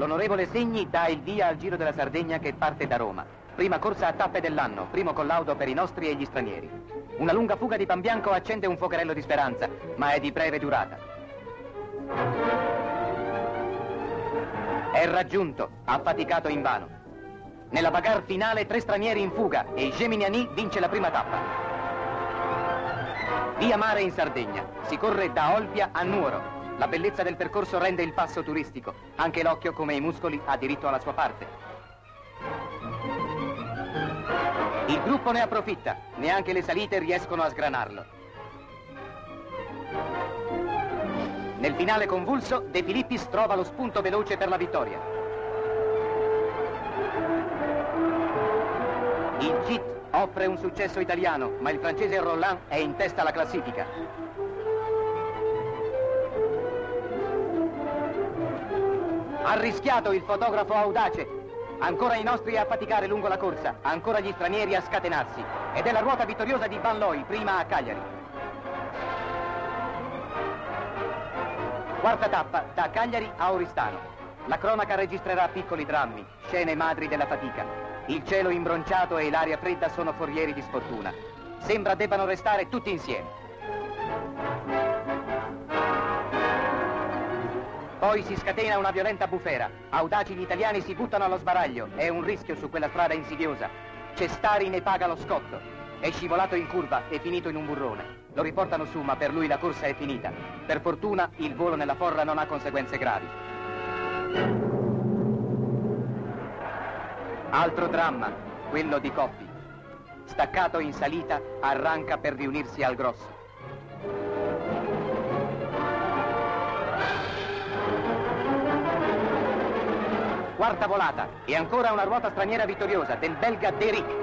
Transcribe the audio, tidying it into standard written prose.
L'onorevole Segni dà il via al Giro della Sardegna che parte da Roma. Prima corsa a tappe dell'anno, primo collaudo per i nostri e gli stranieri. Una lunga fuga di Panbianco accende un fuocherello di speranza, ma è di breve durata. È raggiunto, affaticato invano. Nella bagarre finale 3 stranieri in fuga e Geminiani vince la prima tappa. Via mare in Sardegna, si corre da Olbia a Nuoro. La bellezza del percorso rende il passo turistico. Anche l'occhio, come i muscoli, ha diritto alla sua parte. Il gruppo ne approfitta, neanche le salite riescono a sgranarlo. Nel finale convulso, De Filippis trova lo spunto veloce per la vittoria. Il GIT offre un successo italiano, ma il francese Roland è in testa alla classifica. Ha rischiato il fotografo audace. Ancora i nostri a faticare lungo la corsa, ancora gli stranieri a scatenarsi. Ed è la ruota vittoriosa di Van Looy, prima a Cagliari. Quarta tappa, da Cagliari a Oristano. La cronaca registrerà piccoli drammi, scene madri della fatica. Il cielo imbronciato e l'aria fredda sono forieri di sfortuna. Sembra debbano restare tutti insieme. Poi si scatena una violenta bufera. Audaci gli italiani si buttano allo sbaraglio. È un rischio su quella strada insidiosa. Cestari ne paga lo scotto. È scivolato in curva e finito in un burrone. Lo riportano su, ma per lui la corsa è finita. Per fortuna il volo nella forra non ha conseguenze gravi. Altro dramma, quello di Coppi. Staccato in salita, arranca per riunirsi al grosso. Quarta volata e ancora una ruota straniera vittoriosa del belga Derick.